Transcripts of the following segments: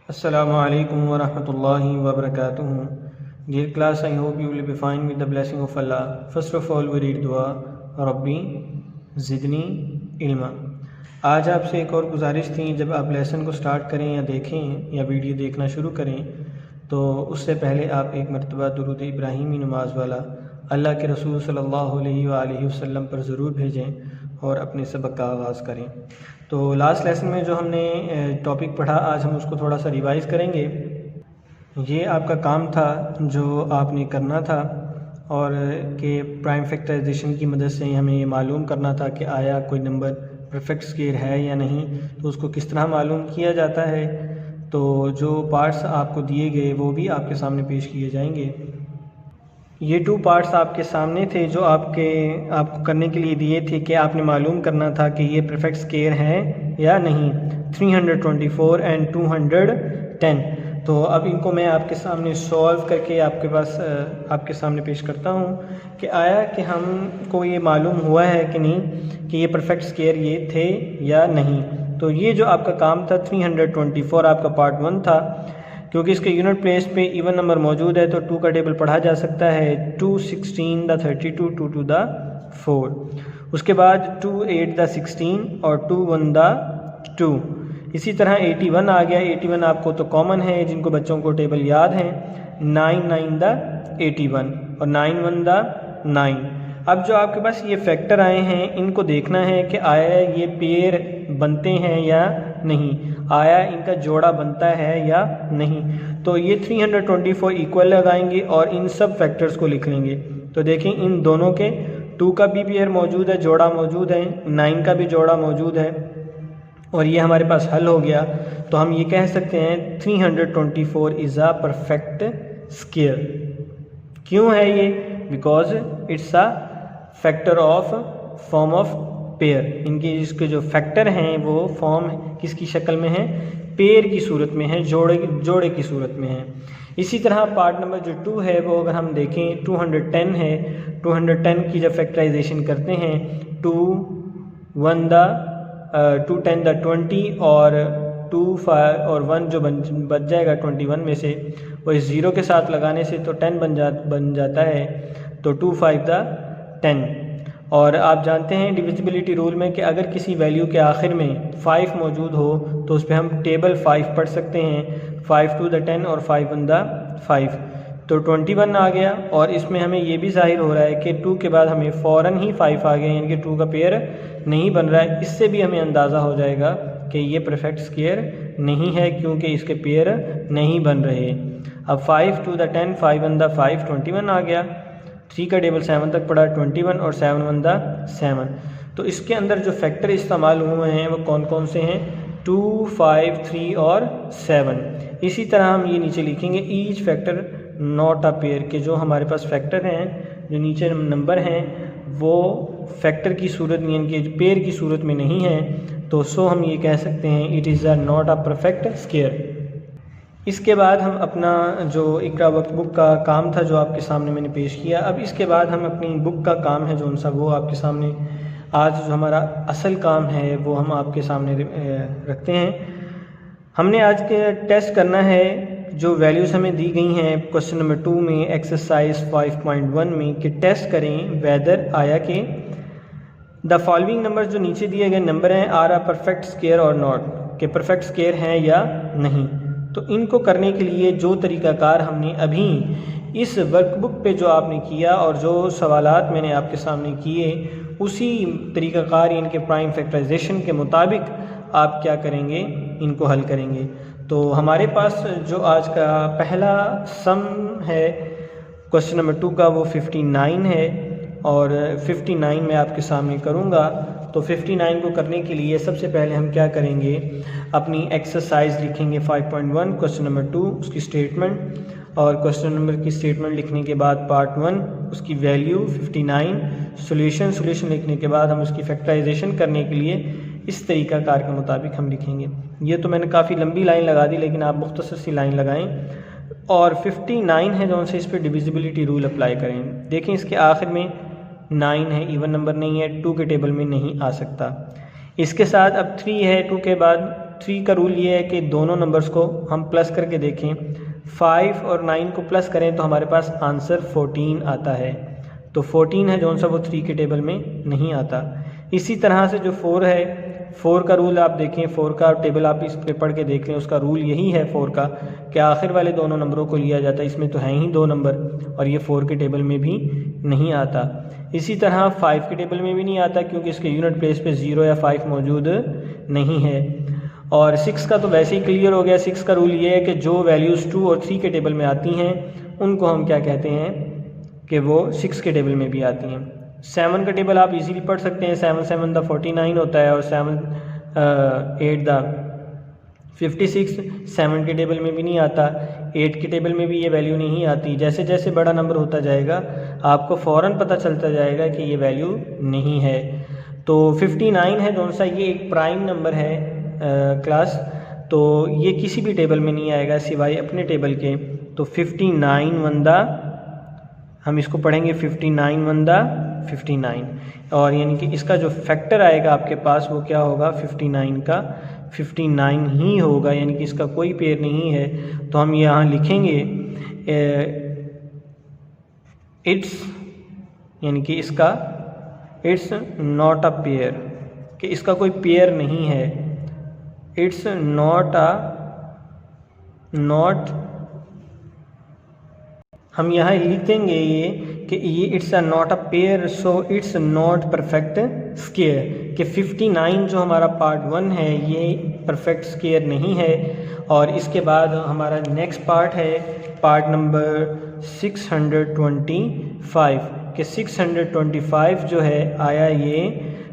Assalamu alaikum wa rahmatullahi wa barakatuh. Dear class, I hope you will be fine with the blessing of Allah. First of all, we read dua रब्बी ज़िदनी इल्मा। आज आपसे एक और गुजारिश थी, जब आप lesson को स्टार्ट करें या देखें या वीडियो देखना शुरू करें तो उससे पहले आप एक मरतबा दुरूद इब्राहिमी नमाज वाला अल्लाह के रसूल सल्लल्लाहु अलैहि वसल्लम पर ज़रूर भेजें और अपने सबक का आगाज़ करें। तो लास्ट लेसन में जो हमने टॉपिक पढ़ा, आज हम उसको थोड़ा सा रिवाइज़ करेंगे। ये आपका काम था जो आपने करना था, और कि प्राइम फैक्टराइजेशन की मदद से हमें ये मालूम करना था कि आया कोई नंबर परफेक्ट स्क्वायर है या नहीं, तो उसको किस तरह मालूम किया जाता है। तो जो पार्ट्स आपको दिए गए वो भी आपके सामने पेश किए जाएंगे। ये 2 पार्ट्स आपके सामने थे जो आपको करने के लिए दिए थे कि आपने मालूम करना था कि ये परफेक्ट स्क्वायर है या नहीं, 324 एंड 210। तो अब इनको मैं आपके सामने सॉल्व करके आपके सामने पेश करता हूँ कि आया कि हमको ये मालूम हुआ है कि नहीं कि ये परफेक्ट स्क्वायर ये थे या नहीं। तो ये जो आपका काम था 324 आपका पार्ट 1 था। क्योंकि इसके यूनिट प्लेस पे इवन नंबर मौजूद है तो 2 का टेबल पढ़ा जा सकता है। 2 16 द 32, 2 2 द 4, उसके बाद 2 8 द 16 और 2 1 द 2। इसी तरह 81 आ गया। 81 आपको तो कॉमन है, जिनको बच्चों को टेबल याद है। 9 9 द 81 और 9 1 द 9। अब जो आपके पास ये फैक्टर आए हैं, इनको देखना है कि आया ये पेयर बनते हैं या नहीं, आया इनका जोड़ा बनता है या नहीं। तो ये 324 इक्वल लगाएंगे और इन सब फैक्टर्स को लिख लेंगे। तो देखें, इन दोनों के 2 का भी पेयर मौजूद है, जोड़ा मौजूद है, 9 का भी जोड़ा मौजूद है, और ये हमारे पास हल हो गया। तो हम ये कह सकते हैं 324 इज़ अ परफेक्ट स्क्वायर। क्यों है ये? Because it's a factor of form of pair. इनके इसके जो फैक्टर हैं वो फॉर्म किसकी शक्ल में है? पेयर की सूरत में है, जोड़े की सूरत में है। इसी तरह पार्ट नंबर जो 2 है वो अगर हम देखें 210 है। 210 की जब फैक्टराइजेशन करते हैं 2 1 द 2 10 द 20 और 2 5 और 1 जो बच जाएगा 21 में से, वो इस 0 के साथ लगाने से तो 10 बन जाता है। तो 2 5 द 10। और आप जानते हैं डिविजिबिलिटी रूल में कि अगर किसी वैल्यू के आखिर में 5 मौजूद हो तो उस पर हम टेबल 5 पढ़ सकते हैं। 5 2 द 10 और 5 1 द 5। तो 21 आ गया। और इसमें हमें ये भी जाहिर हो रहा है कि 2 के बाद हमें फ़ौरन ही 5 आ गए, यानी कि 2 का पेयर नहीं बन रहा है। इससे भी हमें अंदाज़ा हो जाएगा कि ये परफेक्ट स्क्वायर नहीं है, क्योंकि इसके पेयर नहीं बन रहे। अब 5 2 द 10, 5 1 द 5, 21 आ गया। 3 का टेबल 7 तक पड़ा, 21 और 7 1 द 7। तो इसके अंदर जो फैक्टर इस्तेमाल हुए हैं वो कौन कौन से हैं? 2 5 3 और 7। इसी तरह हम ये नीचे लिखेंगे each factor not a pair, के जो हमारे पास फैक्टर हैं, जो नीचे नंबर हैं, वो फैक्टर की सूरत में, यानी कि पेयर की सूरत में नहीं है। तो सो हम ये कह सकते हैं it is not a perfect square. इसके बाद हम अपना जो इकरा वर्कबुक का काम था जो आपके सामने मैंने पेश किया, अब इसके बाद हम अपनी बुक का काम है जो सा वो आपके सामने, आज जो हमारा असल काम है वो हम आपके सामने रखते हैं। हमने आज के टेस्ट करना है जो वैल्यूज़ हमें दी गई हैं क्वेश्चन नंबर 2 में एक्सरसाइज 5.1 में, कि टेस्ट करें वेदर आया कि द फॉलोइंग नंबर जो नीचे दिए गए नंबर हैं आर अ परफेक्ट स्क्वायर और नॉट, के परफेक्ट स्क्वायर हैं या नहीं। तो इनको करने के लिए जो तरीक़ाकार हमने अभी इस वर्कबुक पे जो आपने किया और जो सवालात मैंने आपके सामने किए, उसी तरीक़ाकार इनके प्राइम फैक्टराइजेशन के मुताबिक आप क्या करेंगे, इनको हल करेंगे। तो हमारे पास जो आज का पहला सम है क्वेश्चन नंबर 2 का, वो 59 है, और 59 मैं आपके सामने करूँगा। तो 59 को करने के लिए सबसे पहले हम क्या करेंगे, अपनी एक्सरसाइज लिखेंगे 5.1 क्वेश्चन नंबर 2 उसकी स्टेटमेंट, और क्वेश्चन नंबर की स्टेटमेंट लिखने के बाद पार्ट 1 उसकी वैल्यू 59, सॉल्यूशन लिखने के बाद हम उसकी फैक्टराइजेशन करने के लिए इस तरीक़ाकार के मुताबिक हम लिखेंगे। ये तो मैंने काफ़ी लंबी लाइन लगा दी, लेकिन आप मुख्तसर सी लाइन लगाएं। और 59 है जो उनसे इस पर डिविजिबिलिटी रूल अप्लाई करें। देखें इसके आखिर में 9 है, इवन नंबर नहीं है, 2 के टेबल में नहीं आ सकता। इसके साथ अब 3 है, 2 के बाद 3 का रूल ये है कि दोनों नंबर्स को हम प्लस करके देखें। 5 और 9 को प्लस करें तो हमारे पास आंसर 14 आता है। तो 14 है जो सा वो 3 के टेबल में नहीं आता। इसी तरह से जो 4 है, 4 का रूल आप देखें, 4 का टेबल आप इस पे पढ़ के देख लें। उसका रूल यही है 4 का कि आखिर वाले दोनों नंबरों को लिया जाता है। इसमें तो हैं ही 2 नंबर और ये 4 के टेबल में भी नहीं आता। इसी तरह 5 के टेबल में भी नहीं आता क्योंकि इसके यूनिट प्लेस पे 0 या 5 मौजूद नहीं है। और 6 का तो वैसे ही क्लियर हो गया। 6 का रूल ये है कि जो वैल्यूज़ 2 और 3 के टेबल में आती हैं उनको हम क्या कहते हैं कि वो 6 के टेबल में भी आती हैं। 7 का टेबल आप इजीली पढ़ सकते हैं। 7 7 द 49 होता है और 7 8 द 56 7 के टेबल में भी नहीं आता। 8 के टेबल में भी ये वैल्यू नहीं आती। जैसे जैसे बड़ा नंबर होता जाएगा आपको फ़ौरन पता चलता जाएगा कि ये वैल्यू नहीं है। तो 59 है जो सा ये एक प्राइम नंबर है क्लास, तो ये किसी भी टेबल में नहीं आएगा सिवाय अपने टेबल के। तो 59 वंदा हम इसको पढ़ेंगे 59 वंदा 59, और यानी कि इसका जो फैक्टर आएगा आपके पास वो क्या होगा 59 का 59 ही होगा, यानी कि इसका कोई पेयर नहीं है। तो हम यहाँ लिखेंगे इट्स, यानी कि इसका इट्स नॉट अ पेयर, कि इसका कोई पेयर नहीं है। इट्स नॉट हम यहाँ लिखेंगे ये कि ये it's a not a pair, so it's not perfect square, कि 59 जो हमारा पार्ट 1 है ये परफेक्ट स्क्वायर नहीं है। और इसके बाद हमारा नेक्स्ट पार्ट है पार्ट नंबर 625, कि 625 जो है आया ये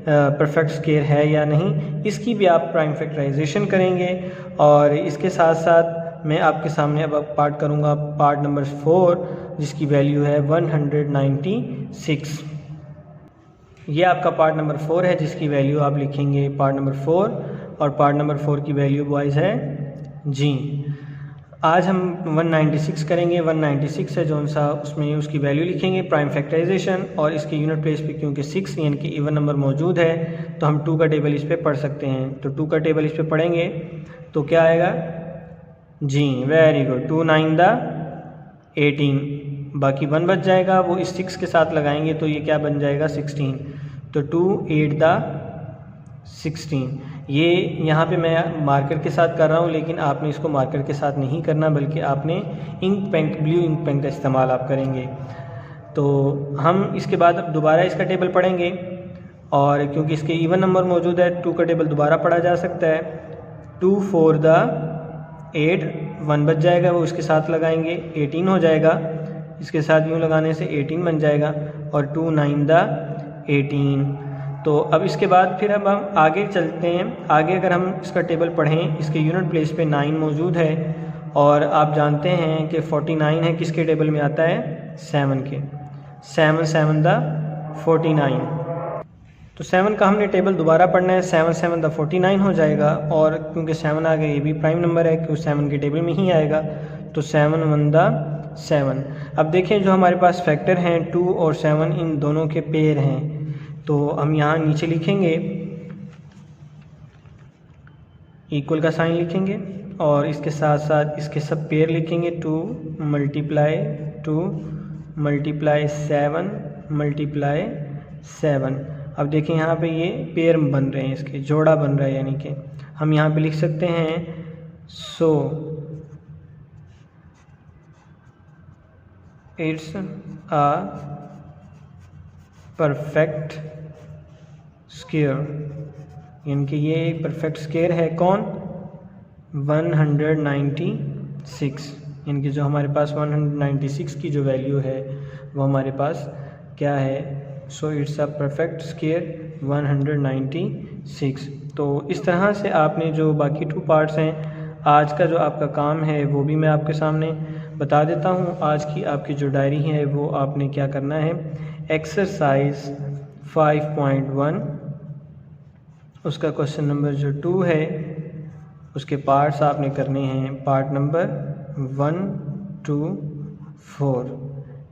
परफेक्ट स्क्वायर है या नहीं, इसकी भी आप प्राइम फैक्टराइजेशन करेंगे। और इसके साथ साथ मैं आपके सामने अब पार्ट करूँगा पार्ट नंबर 4 जिसकी वैल्यू है 196। ये आपका पार्ट नंबर 4 है जिसकी वैल्यू आप लिखेंगे पार्ट नंबर 4, और पार्ट नंबर 4 की वैल्यू बॉयज़ है जी। आज हम 196 करेंगे। 196 है जो सा उसमें उसकी वैल्यू लिखेंगे प्राइम फैक्टराइजेशन, और इसके यूनिट प्लेस पे क्योंकि 6 यानी कि इवन नंबर मौजूद है तो हम 2 का टेबल इस पे पढ़ सकते हैं। तो 2 का टेबल इस पे पढ़ेंगे तो क्या आएगा जी, वेरी गुड, 2 9 द 18, बाकी 1 बच जाएगा, वो इस 6 के साथ लगाएंगे तो ये क्या बन जाएगा 16। तो 2 8 द 16, ये यहाँ पे मैं मार्कर के साथ कर रहा हूँ, लेकिन आपने इसको मार्कर के साथ नहीं करना बल्कि आपने ink paint, blue ink paint का इस्तेमाल आप करेंगे। तो हम इसके बाद अब दोबारा इसका टेबल पढ़ेंगे, और क्योंकि इसके इवन नंबर मौजूद है 2 का टेबल दोबारा पढ़ा जा सकता है। 2 4 द 8, 1 बच जाएगा, वो इसके साथ लगाएंगे 18 हो जाएगा, इसके साथ यूँ लगाने से 18 बन जाएगा, और 2 9 द 18। तो अब इसके बाद फिर अब हम आगे चलते हैं। आगे अगर हम इसका टेबल पढ़ें, इसके यूनिट प्लेस पे 9 मौजूद है, और आप जानते हैं कि 49 है किसके टेबल में आता है 7 के। 7 7 द 49, तो 7 का हमने टेबल दोबारा पढ़ना है। 7 7 द 49 हो जाएगा, और क्योंकि 7 आ गया ये भी प्राइम नंबर है क्योंकि 7 के टेबल में ही आएगा, तो 7 1 द 7। अब देखें जो हमारे पास फैक्टर हैं 2 और 7 इन दोनों के पेयर हैं, तो हम यहाँ नीचे लिखेंगे इक्वल का साइन लिखेंगे, और इसके साथ साथ इसके सब पेयर लिखेंगे। 2 मल्टीप्लाई 7 मल्टीप्लाई 7। अब देखें यहाँ पे ये पेयर बन रहे हैं, इसके जोड़ा बन रहा है, यानी कि हम यहाँ पे लिख सकते हैं so it's a perfect square, यानी कि ये एक परफेक्ट स्क्वायर है। कौन 196, यानी कि जो हमारे पास 196 की जो वैल्यू है वो हमारे पास क्या है, so it's a perfect square 196। तो इस तरह से आपने जो बाकी 2 पार्ट्स हैं, आज का जो आपका काम है वो भी मैं आपके सामने बता देता हूँ। आज की आपकी जो डायरी है वो आपने क्या करना है, एक्सरसाइज 5.1 उसका क्वेश्चन नंबर जो 2 है उसके पार्ट्स आपने करने हैं पार्ट नंबर 1 2 4।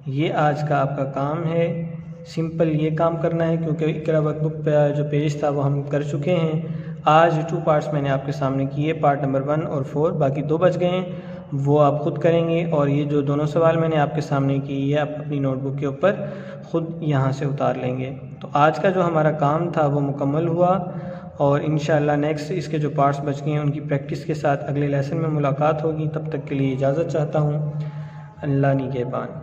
ये आज का आपका काम है। सिंपल ये काम करना है क्योंकि इकरा वर्कबुक पे जो पेज था वो हम कर चुके हैं। आज 2 पार्ट्स मैंने आपके सामने किए, पार्ट नंबर 1 और 4, बाकी 2 बच गए हैं, वो आप ख़ुद करेंगे। और ये जो दोनों सवाल मैंने आपके सामने किए ये आप अपनी नोटबुक के ऊपर ख़ुद यहाँ से उतार लेंगे। तो आज का जो हमारा काम था वो मुकम्मल हुआ, और इंशाअल्लाह नेक्स्ट इसके जो पार्ट्स बच गए हैं उनकी प्रैक्टिस के साथ अगले लेसन में मुलाकात होगी। तब तक के लिए इजाज़त चाहता हूँ। अल्लाह निगहबान।